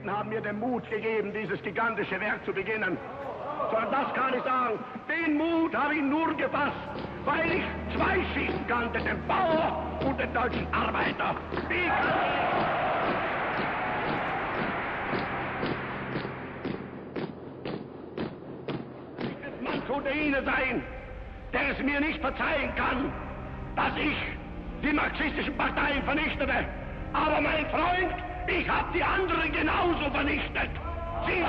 Soldaten haben mir den Mut gegeben, dieses gigantische Werk zu beginnen. Sondern das kann ich sagen, den Mut habe ich nur gefasst, weil ich zwei Schichten kannte, den Bauer und den deutschen Arbeiter. Ich wird Mann unter Ihnen sein, der es mir nicht verzeihen kann, dass ich die marxistischen Parteien vernichtete. Aber mein Freund, ich habe die anderen genauso vernichtet. Sie sind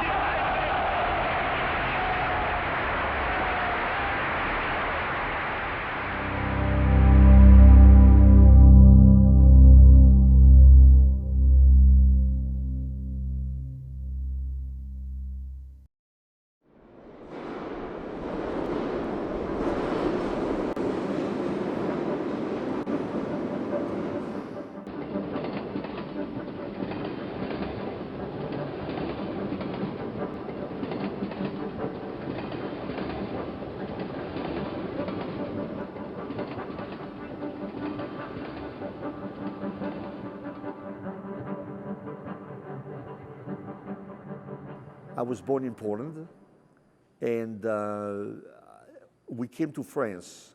I was born in Poland, and we came to France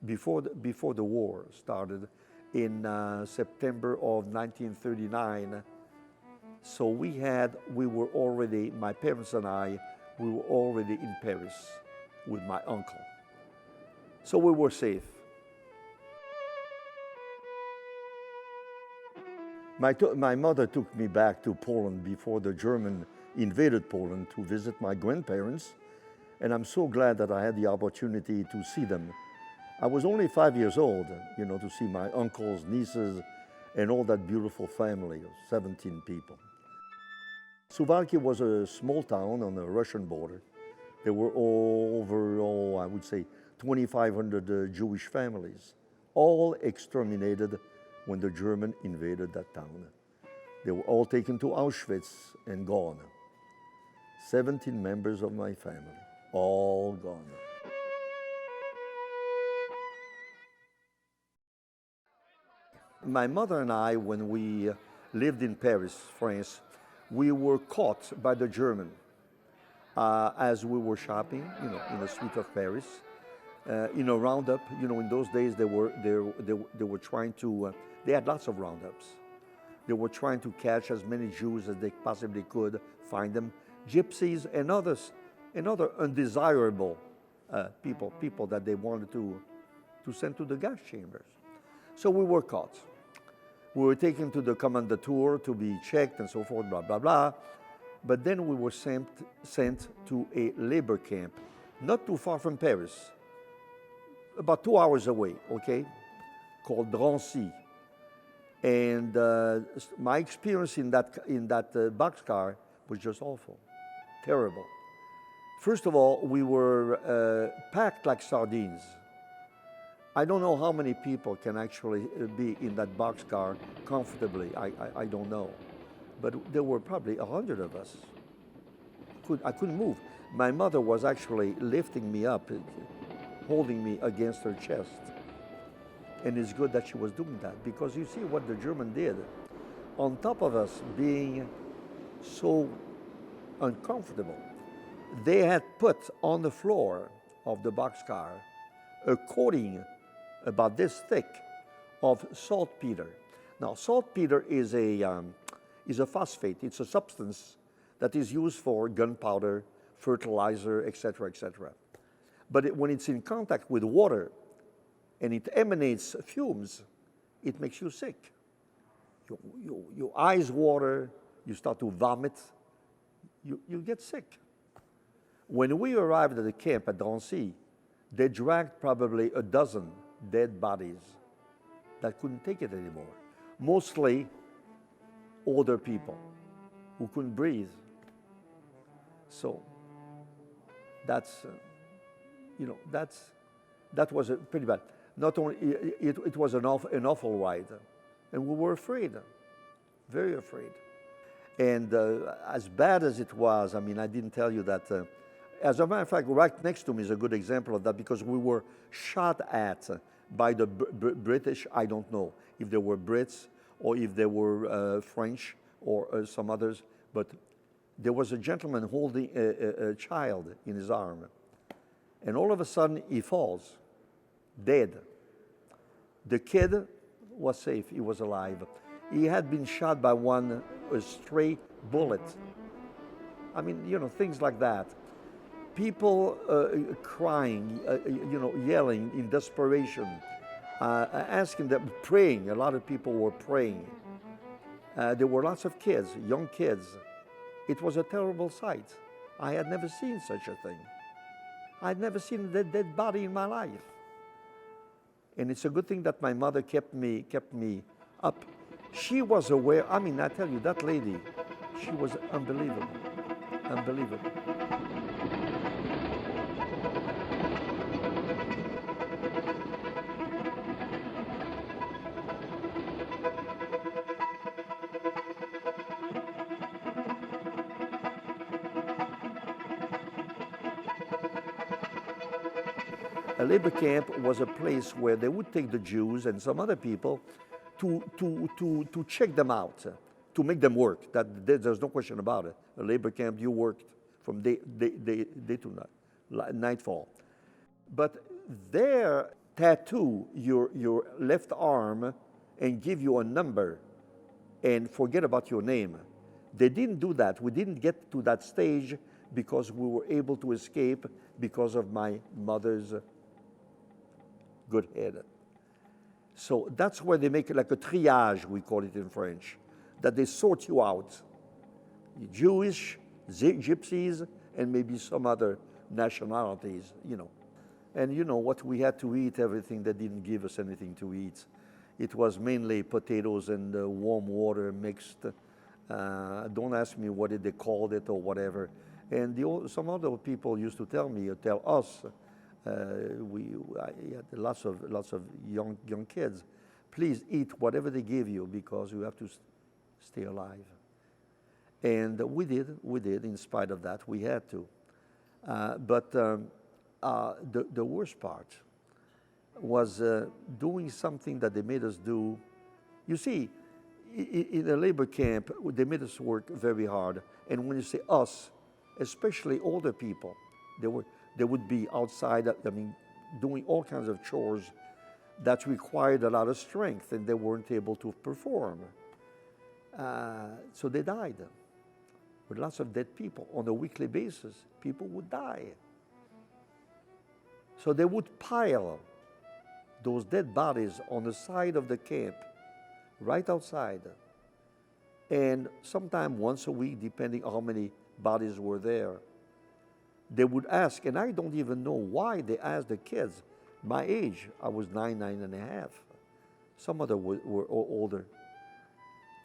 before the war started in September of 1939. So my parents and I, we were already in Paris with my uncle. So we were safe. My mother took me back to Poland before the German invaded Poland to visit my grandparents, and I'm so glad that I had the opportunity to see them. I was only 5 years old, to see my uncles, nieces, and all that beautiful family of 17 people. Suwałki was a small town on the Russian border. There were overall, I would say, 2,500 Jewish families, all exterminated when the German invaded that town. They were all taken to Auschwitz and gone. 17 members of my family, all gone. My mother and I, when we lived in Paris, France, we were caught by the German as we were shopping, in the street of Paris. In a Roundup, in those days they were trying to, they had lots of Roundups. They were trying to catch as many Jews as they possibly could, find them, gypsies and other undesirable people that they wanted to send to the gas chambers. So we were caught. We were taken to the commandatur to be checked and so forth, blah, blah, blah. But then we were sent to a labor camp, not too far from Paris, about 2 hours away, okay, called Drancy. And my experience in that boxcar was just awful, terrible. First of all, we were packed like sardines. I don't know how many people can actually be in that boxcar comfortably. I don't know. But there were probably 100 of us. I couldn't move. My mother was actually lifting me up, holding me against her chest. And it's good that she was doing that, because you see what the German did. On top of us being so uncomfortable, they had put on the floor of the boxcar a coating about this thick of saltpeter. Now, saltpeter is a phosphate. It's a substance that is used for gunpowder, fertilizer, etc., etc. But when it's in contact with water and it emanates fumes, it makes you sick. Your eyes water, you start to vomit, you get sick. When we arrived at the camp at Drancy, they dragged probably a dozen dead bodies that couldn't take it anymore. Mostly older people who couldn't breathe. So that was pretty bad. Not only, it was an awful ride, and we were afraid, very afraid. And as bad as it was, I mean, I didn't tell you that. As a matter of fact, right next to me is a good example of that, because we were shot at by the British. I don't know if they were Brits or if they were French or some others, but there was a gentleman holding a child in his arm, and all of a sudden he falls, dead. The kid was safe, he was alive. He had been shot by a stray bullet. I mean, you know, things like that. People crying, you know, yelling in desperation, asking them, praying. A lot of people were praying. There were lots of kids, young kids. It was a terrible sight. I had never seen such a thing. I had never seen a dead body in my life. And it's a good thing that my mother kept me up. She was aware. I mean, I tell you, that lady, she was unbelievable, unbelievable. A labor camp was a place where they would take the Jews and some other people to check them out, to make them work. There's no question about it. A labor camp, you worked from day to nightfall. But there, tattoo your left arm and give you a number and forget about your name. They didn't do that. We didn't get to that stage because we were able to escape because of my mother's good head. So that's where they make it like a triage, we call it in French, that they sort you out. Jewish, gypsies, and maybe some other nationalities, you know. And you know what, we had to eat everything. They didn't give us anything to eat. It was mainly potatoes and warm water mixed. Don't ask me what they called it or whatever. And some other people used to tell us, I had lots of young kids. Please eat whatever they give you because you have to stay alive. And we did. In spite of that, we had to. But the worst part was doing something that they made us do. You see, in a labor camp, they made us work very hard. And when you say us, especially older people, they would be outside, I mean, doing all kinds of chores that required a lot of strength, and they weren't able to perform. So they died. With lots of dead people on a weekly basis, people would die. So they would pile those dead bodies on the side of the camp, right outside. And sometime once a week, depending on how many bodies were there, they would ask, and I don't even know why they asked the kids. My age, I was 9 and a half. Some of them were older.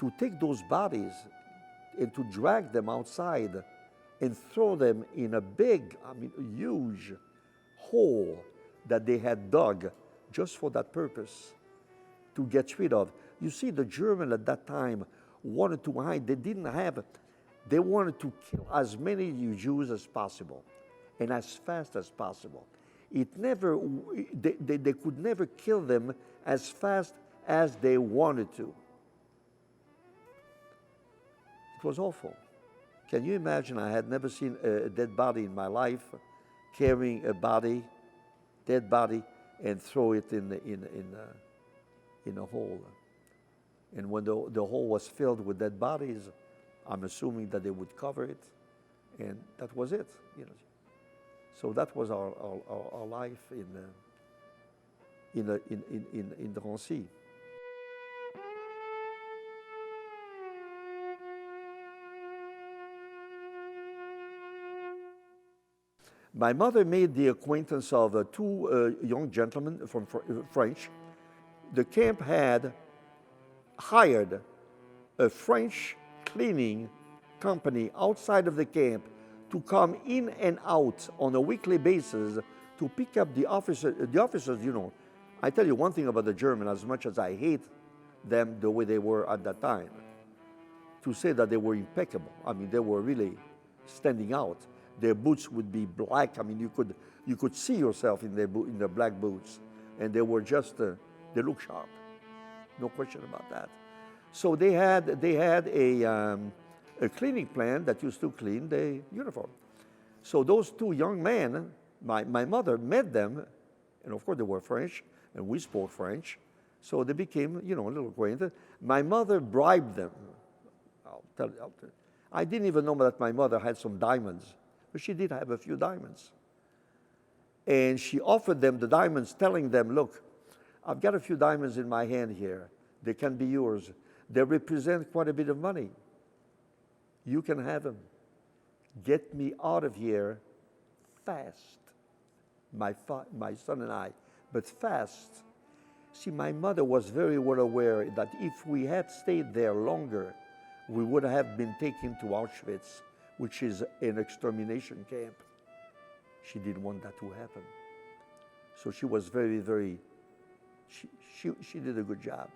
To take those bodies and to drag them outside and throw them in a big, I mean, huge hole that they had dug just for that purpose, to get rid of. You see, the Germans at that time wanted to hide. They wanted to kill as many Jews as possible and as fast as possible. They could never kill them as fast as they wanted to. It was awful. Can you imagine? I had never seen a dead body in my life, carrying a dead body, and throw it in a hole. And when the hole was filled with dead bodies, I'm assuming that they would cover it, and that was it. You know. So that was our life in Drancy. My mother made the acquaintance of two young gentlemen from French. The camp had hired a French cleaning company outside of the camp to come in and out on a weekly basis to pick up the officers. The officers, you know, I tell you one thing about the German, as much as I hate them the way they were at that time, to say that they were impeccable. I mean, they were really standing out. Their boots would be black. I mean, you could see yourself in their black boots, and they were just they look sharp. No question about that. So they had a a cleaning plant that used to clean the uniform. So those two young men, my mother met them, and of course they were French, and we spoke French, so they became, a little acquainted. My mother bribed them. I'll tell you. I didn't even know that my mother had some diamonds, but she did have a few diamonds. And she offered them the diamonds, telling them, look, I've got a few diamonds in my hand here. They can be yours. They represent quite a bit of money. You can have them. Get me out of here fast. My son and I, but fast. See, my mother was very well aware that if we had stayed there longer, we would have been taken to Auschwitz, which is an extermination camp. She didn't want that to happen. So she was very, very, she did a good job.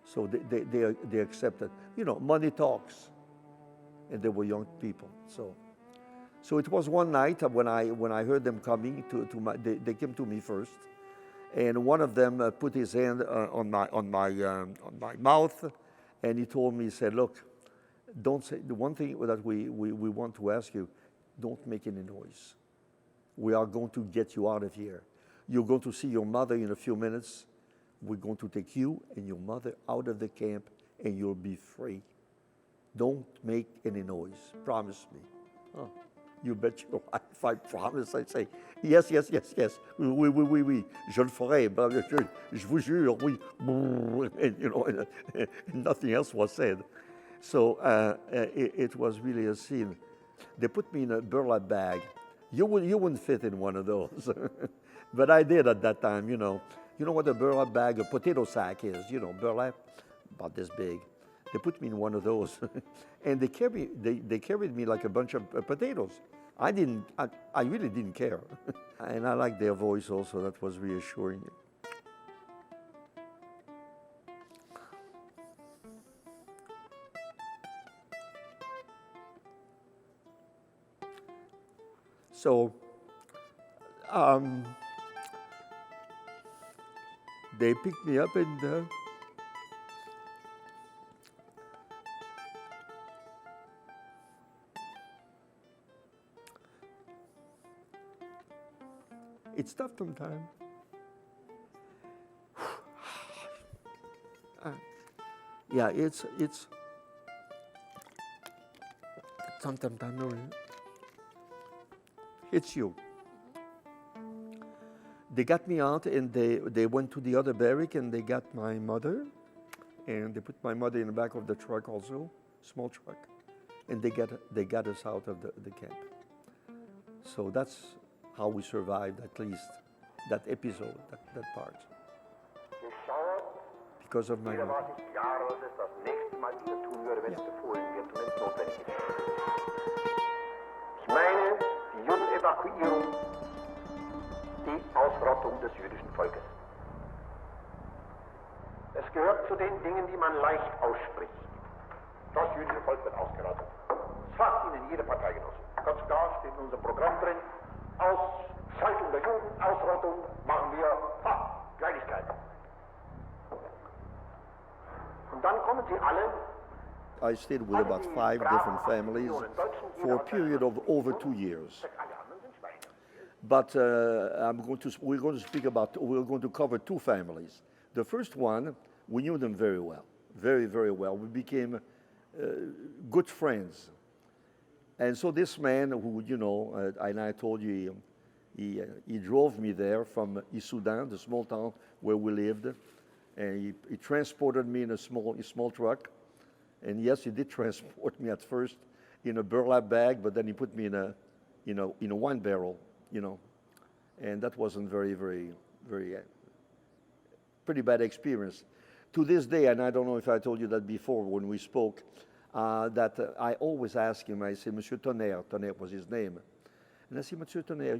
So they accepted. Money talks. And they were young people. So it was one night when I heard them coming they came to me first, and one of them put his hand on my mouth, and he told me, he said, look, don't say, the one thing that we want to ask you, don't make any noise. We are going to get you out of here. You're going to see your mother in a few minutes. We're going to take you and your mother out of the camp, and you'll be free. Don't make any noise. Promise me. Oh, you bet your life I promise. I say, yes. Oui. Je le ferai. Je vous jure, oui. And nothing else was said. So it was really a scene. They put me in a burlap bag. You wouldn't fit in one of those. But I did at that time, You know what a burlap bag, a potato sack is, burlap, about this big. They put me in one of those, and they carried me like a bunch of potatoes. I really didn't care. And I liked their voice also, that was reassuring. So, they picked me up and it's tough sometimes. Yeah, it's sometimes it's you. They got me out, and they went to the other barrack, and they got my mother, and they put my mother in the back of the truck also, small truck, and they got us out of the camp. So that's how we survived, at least that episode, that part. Because of my mother. Die Ausrottung des jüdischen Volkes. Es gehört zu den Dingen, die man leicht ausspricht. Das jüdische Volk wird ausgerottet. Das sagt Ihnen jede Parteigenosse. Ganz klar steht in unserem Programm drin, Ausschaltung der Juden, Ausrottung machen wir, Kleinigkeit. Und dann kommen sie alle. I stayed with about 5 different families for a period of over 2 years. But we're going to cover 2 families. The first one, we knew them very well, very, very well. We became good friends. And so this man who, and I told you, he drove me there from Issoudun, the small town where we lived, and he transported me in a small truck. And yes, he did transport me at first in a burlap bag, but then he put me in a wine barrel. And that wasn't very, very, very, pretty bad experience. To this day, and I don't know if I told you that before when we spoke, that I always ask him, I say, Monsieur Tonnerre was his name. And I say, Monsieur Tonnerre,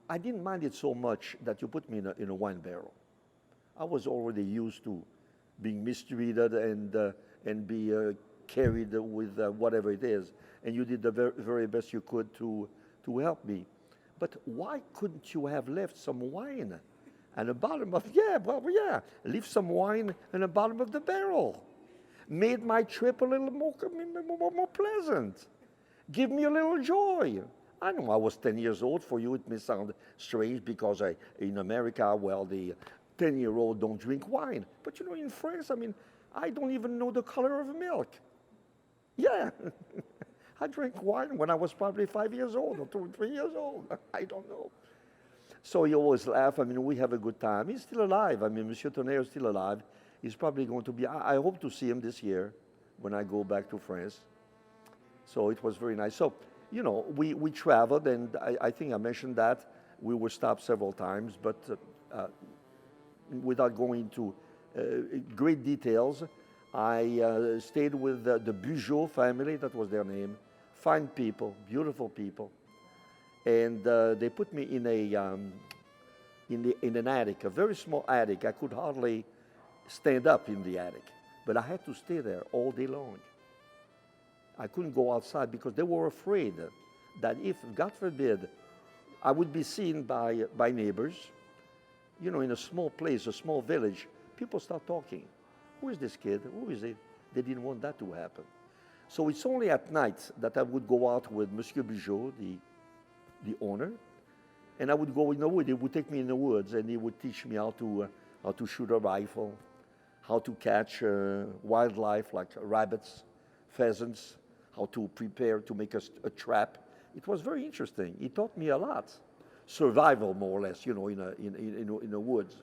I didn't mind it so much that you put me in a wine barrel. I was already used to being mistreated and be carried with whatever it is. And you did the very best you could to help me. But why couldn't you have left some wine at the bottom of, leave some wine in the bottom of the barrel? made my trip a little more pleasant. Give me a little joy. I know I was 10 years old. For you, it may sound strange because in America, well, the 10-year-old don't drink wine. But you know, in France, I mean, I don't even know the color of milk. Yeah, I drank wine when I was probably 5 years old or 2 or 3 years old. I don't know. So he always laugh. I mean, we have a good time. He's still alive. I mean, Monsieur Tonnerre is still alive. He's probably going to be, I hope to see him this year when I go back to France. So it was very nice. So, you know, we traveled, and I think I mentioned that. We were stopped several times, but without going into great details, I stayed with the Bugeaud family, that was their name. Fine people, beautiful people. And they put me in an attic, a very small attic. I could hardly stand up in the attic, but I had to stay there all day long. I couldn't go outside because they were afraid that if, God forbid, I would be seen by neighbors. You know, in a small place, a small village, people start talking. Who is this kid? Who is it? They didn't want that to happen. So it's only at night that I would go out with Monsieur Bugeaud, the owner, and I would go in the wood. He would take me in the woods, and he would teach me how to shoot a rifle, how to catch wildlife like rabbits, pheasants, how to prepare to make a trap. It was very interesting. He taught me a lot. Survival, more or less, you know, in the woods.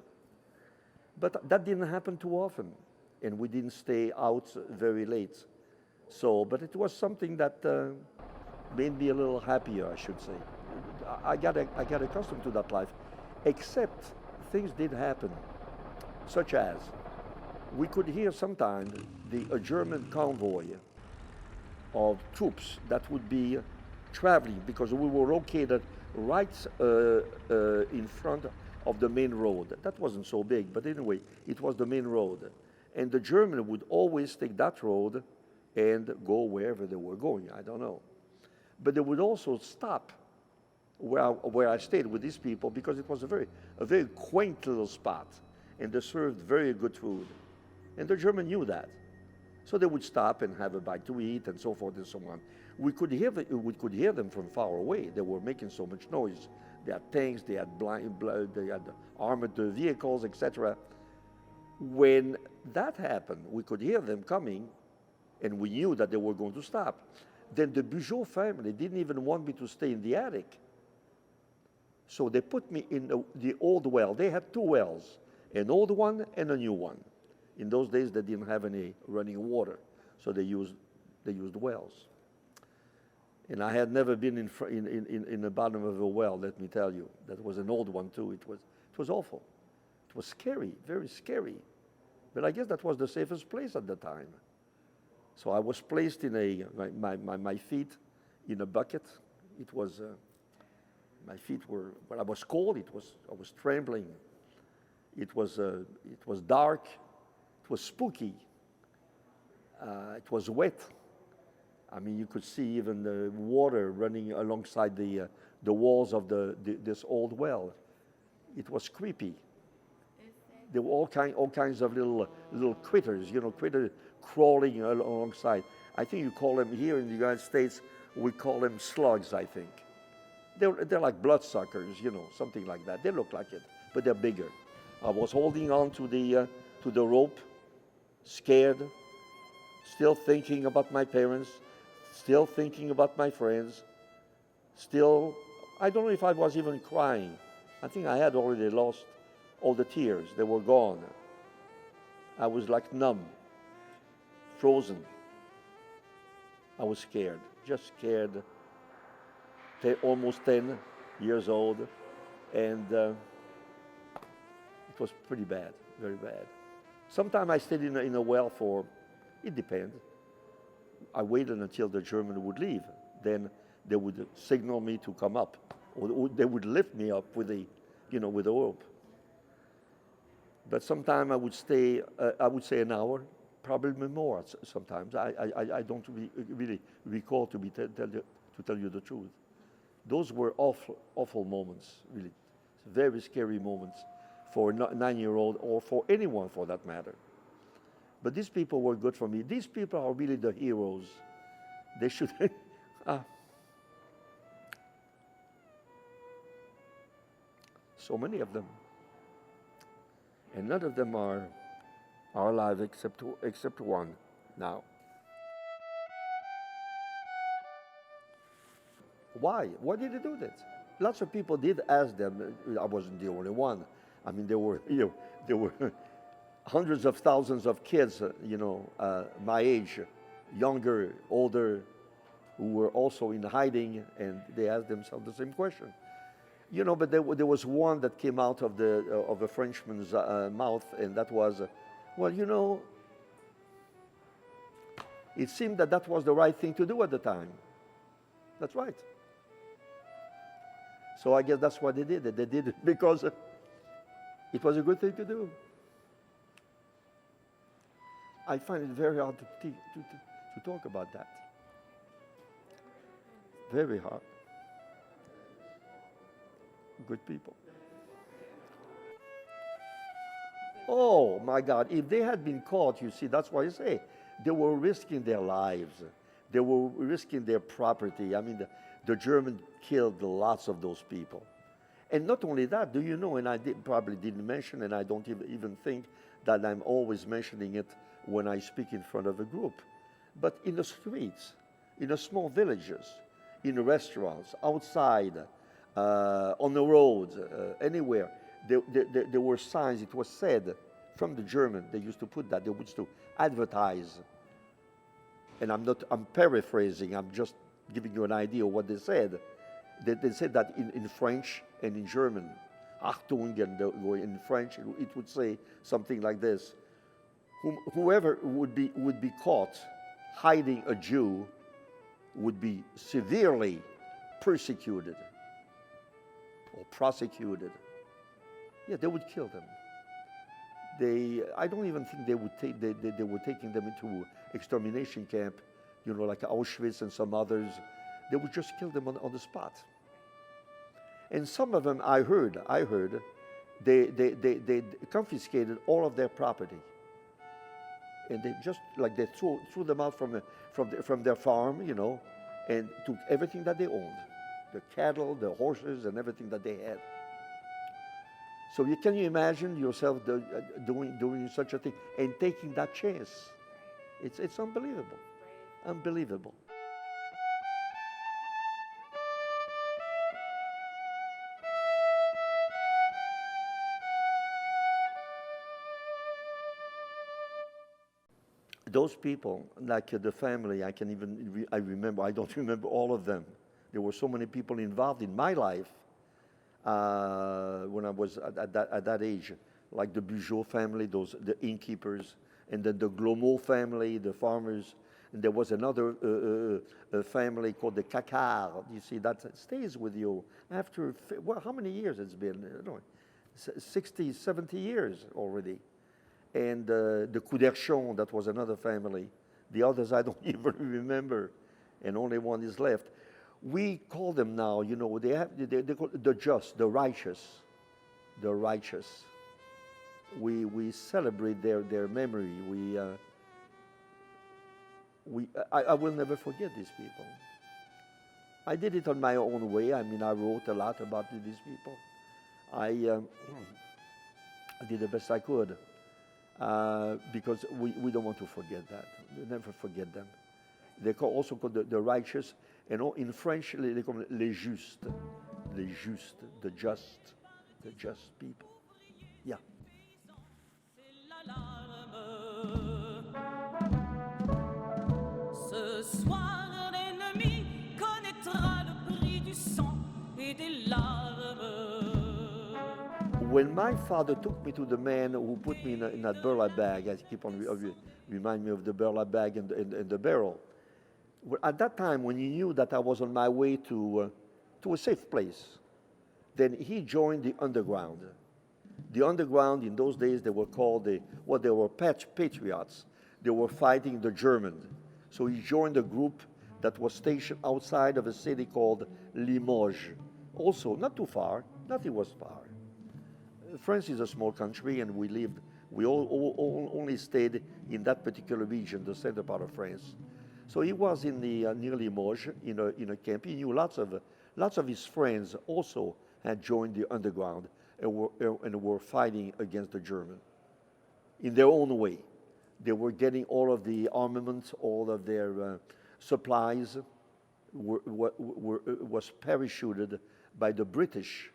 But that didn't happen too often, and we didn't stay out very late. So, but it was something that made me a little happier, I should say. I got accustomed to that life, except things did happen, such as we could hear sometimes a German convoy of troops that would be traveling, because we were located right in front of the main road. That wasn't so big, but anyway, it was the main road. And the German would always take that road and go wherever they were going, I don't know. But they would also stop where I stayed with these people, because it was a very quaint little spot, and they served very good food. And the German knew that. So they would stop and have a bite to eat and so forth and so on. We could hear them from far away. They were making so much noise. They had tanks, they had armored vehicles, etc. When that happened, we could hear them coming, and we knew that they were going to stop. Then the Bugeaud family didn't even want me to stay in the attic. So they put me in the old well. They had two wells, an old one and a new one. In those days, they didn't have any running water, so they used wells. And I had never been in the bottom of a well, let me tell you. That was an old one too. It was awful. It was scary, very scary. But I guess that was the safest place at the time. So I was placed in my feet in a bucket. It was my feet were, when I was cold. I was trembling. It was dark. It was spooky. It was wet. I mean, you could see even the water running alongside the walls of this old well. It was creepy. There were all kinds of little critters, you know, critters crawling alongside. I think you call them here in the United States, we call them slugs, I think. They're like bloodsuckers, you know, something like that. They look like it, but they're bigger. I was holding on to the rope, scared, still thinking about my parents, still thinking about my friends, still, I don't know if I was even crying. I think I had already lost all the tears. They were gone. I was like numb, frozen. I was scared, just scared. Almost 10 years old, and it was pretty bad, very bad. Sometimes I stayed in a well for, it depends. I waited until the German would leave. Then they would signal me to come up, or they would lift me up with a rope. But sometimes I would stay, I would say an hour, probably more sometimes. I don't really recall to tell you the truth. Those were awful moments, really. Very scary moments for a 9-year-old or for anyone for that matter. But these people were good for me. These people are really the heroes. They should. So many of them. And none of them are alive except one now. Why? Why did they do that? Lots of people did ask them. I wasn't the only one. I mean, there were hundreds of thousands of kids, my age, younger, older, who were also in hiding, and they asked themselves the same question. But there was one that came out of a Frenchman's mouth, and that was, it seemed that was the right thing to do at the time. That's right. So I guess that's what they did. They did it because it was a good thing to do. I find it very hard to talk about that. Very hard. Good people. Oh my God, if they had been caught, you see, that's why I say, they were risking their lives. They were risking their property. I mean, the Germans killed lots of those people. And not only that, do you know, and I probably didn't mention, and I don't even think that I'm always mentioning it when I speak in front of a group, but in the streets, in the small villages, in the restaurants, outside, on the roads, anywhere, there were signs. It was said from the German, they used to put that, they used to advertise. And I'm paraphrasing, I'm just giving you an idea of what they said. They said that in French and in German, Achtung, and in French it would say something like this: whoever would be caught hiding a Jew would be severely persecuted or prosecuted. Yeah, they would kill them. I don't even think they were taking them into extermination camp, like Auschwitz and some others. They would just kill them on the spot. And some of them, I heard, they confiscated all of their property, and they just they threw them out from their farm, and took everything that they owned, the cattle, the horses, and everything that they had. So can you imagine yourself doing such a thing and taking that chance? It's unbelievable, unbelievable. Those people, like the family, I remember, I don't remember all of them. There were so many people involved in my life when I was at that age, like the Bugeaud family, the innkeepers, and then the Glomo family, the farmers. And there was another family called the Cacard. You see, that stays with you after, how many years it's been? 60, 70 years already. And the Couderchon, that was another family. The others I don't even remember, and only one is left. We call them now, they call the just, the righteous, the righteous. We celebrate their memory. I will never forget these people. I did it on my own way. I mean, I wrote a lot about these people. I did the best I could. Because we don't want to forget that. We never forget them. They also called the righteous, and in French they call them les justes, the just people. Yeah. Ce soir, l'ennemi connaîtra le prix du sang et des larmes. When my father took me to the man who put me in that burlap bag, I keep on remind me of the burlap bag and the barrel. At that time, when he knew that I was on my way to a safe place, then he joined the underground. The underground, in those days, they were called they were patriots. They were fighting the Germans. So he joined a group that was stationed outside of a city called Limoges. Also, not too far, nothing was far. France is a small country, and we We only stayed in that particular region, the center part of France. So he was in the near Limoges in a camp. He knew lots of his friends also had joined the underground and were fighting against the German in their own way. They were getting all of the armament, all of their supplies was parachuted by the British,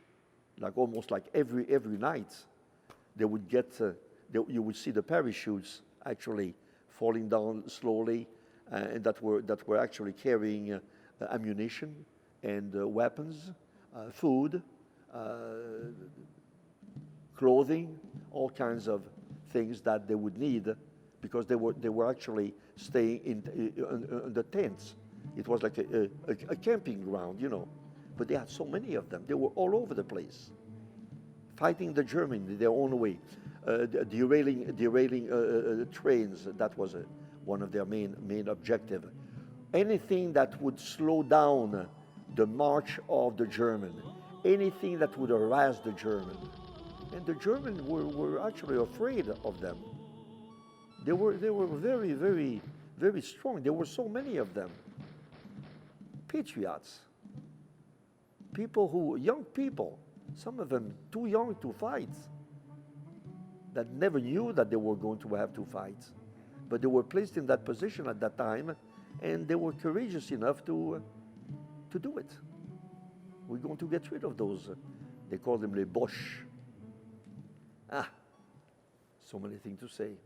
like almost like every night. They would get, you would see the parachutes actually falling down slowly, and that were actually carrying ammunition and weapons, food, clothing, all kinds of things that they would need, because they were actually staying in the tents. It was like a camping ground, you know. But they had so many of them. They were all over the place, fighting the Germans in their own way, derailing trains. That was one of their main objective. Anything that would slow down the march of the German, anything that would harass the German. And the Germans were actually afraid of them. They were very, very, very strong. There were so many of them. Patriots. Young people, some of them too young to fight, that never knew that they were going to have to fight. But they were placed in that position at that time, and they were courageous enough to do it. We're going to get rid of those. They call them les Boches. So many things to say.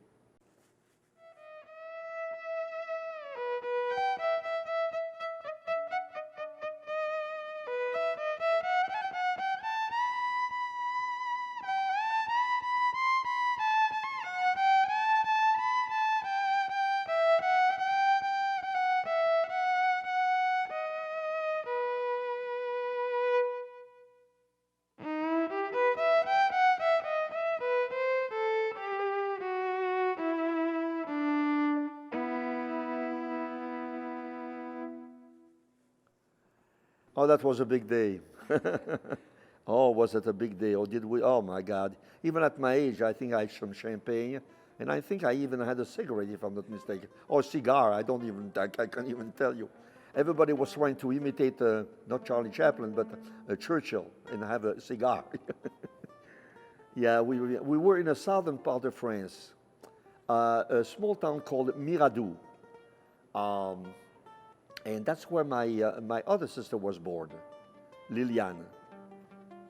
Oh, that was a big day. Oh, was it a big day? Or did we? Oh, my God. Even at my age, I think I had some champagne. And I think I even had a cigarette, if I'm not mistaken. Or a cigar. I can't even tell you. Everybody was trying to imitate, not Charlie Chaplin, but Churchill and have a cigar. Yeah, we were in a southern part of France, a small town called Miradou. And that's where my other sister was born, Liliane.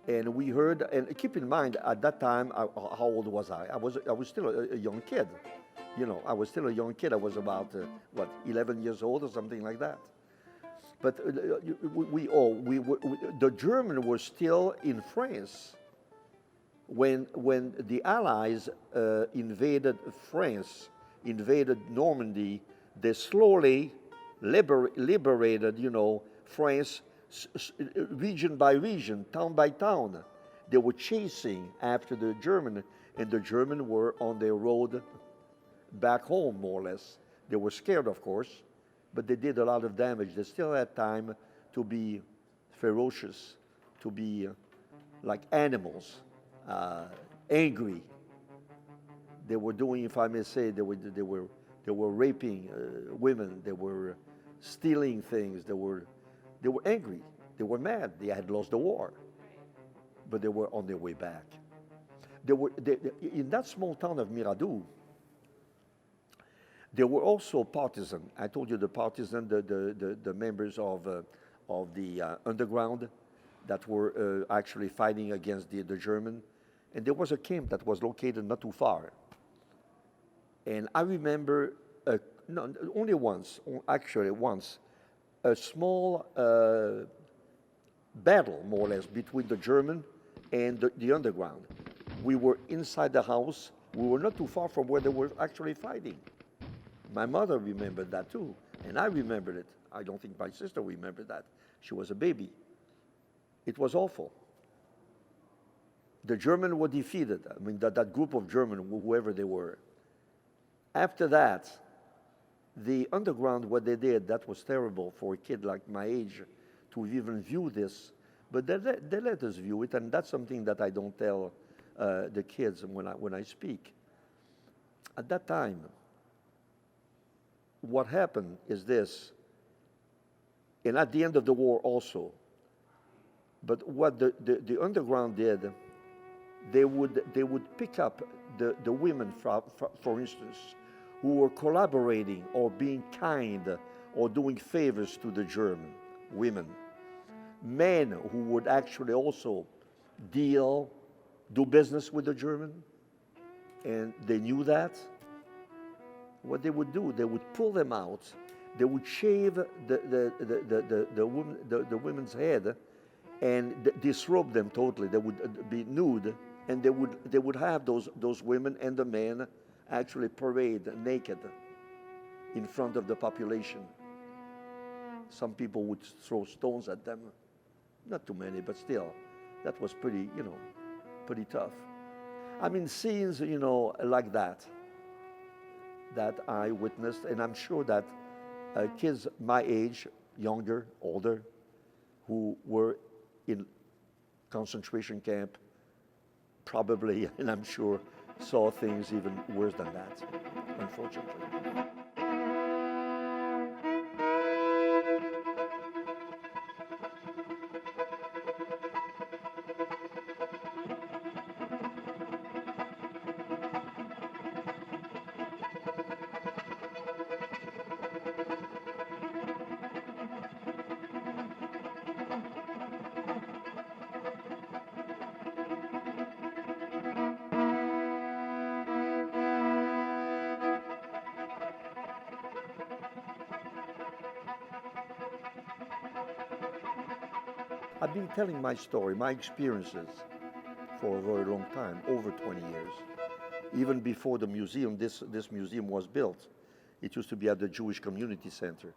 And we heard, and keep in mind, at that time, how old was I? I was still a young kid. You know, I was still a young kid. I was about, 11 years old or something like that. But the Germans were still in France when the Allies invaded France, invaded Normandy. They slowly liberated, France, region by region, town by town. They were chasing after the German, and the Germans were on their road back home, more or less. They were scared, of course, but they did a lot of damage. They still had time to be ferocious, to be like animals, angry. They were doing, if I may say, they were raping women. They were stealing things. They were angry. They were mad. They had lost the war, but they were on their way back. In that small town of Miradou, there were also partisans. I told you the partisans, the members of the underground that were actually fighting against the German. And there was a camp that was located not too far. And I remember, only once, a small battle, more or less, between the German and the underground. We were inside the house. We were not too far from where they were actually fighting. My mother remembered that too, and I remembered it. I don't think my sister remembered that. She was a baby. It was awful. The Germans were defeated. I mean, that group of Germans, whoever they were. After that, the underground, what they did, that was terrible for a kid like my age to even view this. But they let us view it, and that's something that I don't tell the kids when I speak. At that time, what happened is this, and at the end of the war also, but what the underground did, they would pick up the women, for instance, who were collaborating or being kind or doing favors to the German women. Men who would actually also do business with the German, and they knew that. What they would do, they would pull them out, they would shave the women's head and disrobe them totally. They would be nude, and they would have those women and the men actually parade naked in front of the population. Some people would throw stones at them. Not too many, but still, that was pretty tough. I mean, scenes, like that I witnessed, and I'm sure that kids my age, younger, older, who were in concentration camp, probably, and I'm sure, saw things even worse than that, unfortunately. I've been telling my story, my experiences, for a very long time, over 20 years. Even before the museum, this museum was built. It used to be at the Jewish Community Center.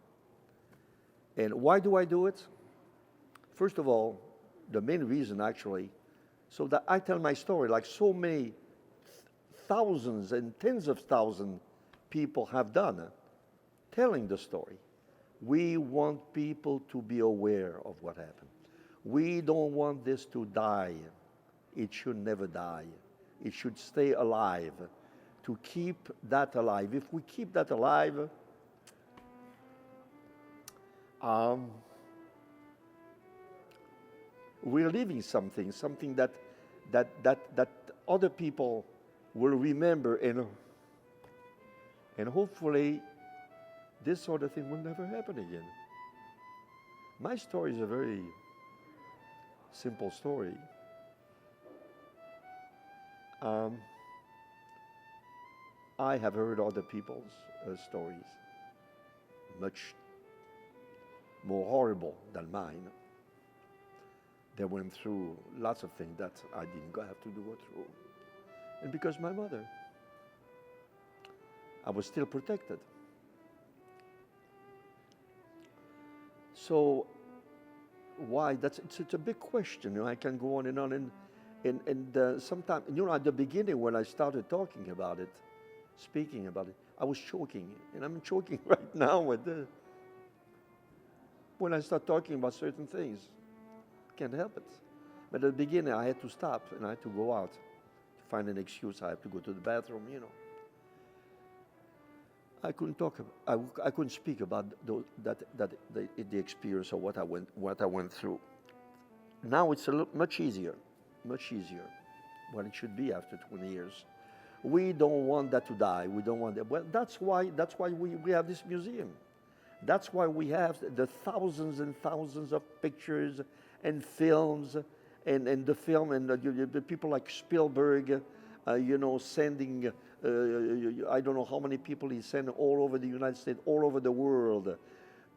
And why do I do it? First of all, the main reason actually, so that I tell my story like so many thousands and tens of thousands people have done, telling the story. We want people to be aware of what happened. We don't want this to die. It should never die. It should stay alive. To keep that alive. If we keep that alive, we're leaving something that other people will remember, and hopefully this sort of thing will never happen again. My story is a very simple story. I have heard other people's stories, much more horrible than mine. They went through lots of things that I didn't have to go through. And because my mother, I was still protected. So why? It's a big question. I can go on, and sometimes, at the beginning when I started talking about it, speaking about it, I was choking, and I'm choking right now when I start talking about certain things. Can't help it. But at the beginning, I had to stop, and I had to go out to find an excuse. I have to go to the bathroom, I couldn't talk. I couldn't speak about the experience of what I went through. Now it's much easier, what it should be after 20 years. We don't want that to die. We don't want that. Well, that's why we have this museum. That's why we have the thousands and thousands of pictures and films, and the film, and the people like Spielberg, sending. I don't know how many people he sent all over the United States, all over the world,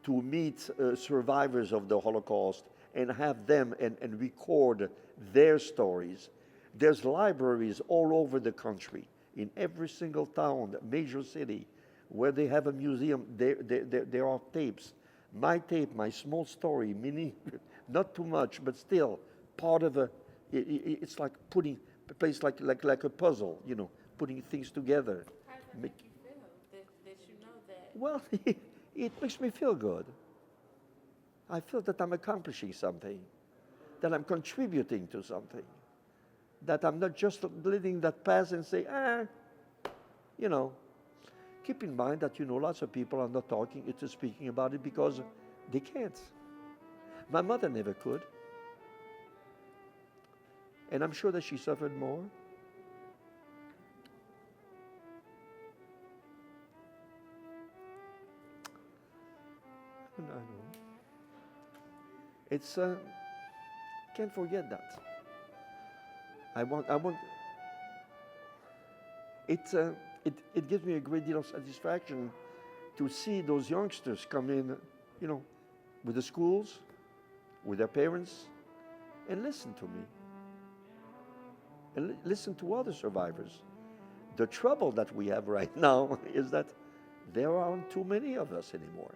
to meet survivors of the Holocaust and have them and record their stories. There's libraries all over the country, in every single town, major city, where they have a museum. There are tapes. My tape, my small story, mini, not too much, but still part of it's like putting a place like a puzzle, putting things together. How does it make you feel that you know that? Well, it makes me feel good. I feel that I'm accomplishing something, that I'm contributing to something, that I'm not just letting that pass and say, you know, keep in mind that, you know, lots of people are not talking, it's speaking about it because they can't. My mother never could. And I'm sure that she suffered more. I know. It's, can't forget that. It gives me a great deal of satisfaction to see those youngsters come in, you know, with the schools, with their parents, and listen to me. And listen to other survivors. The trouble that we have right now is that there aren't too many of us anymore.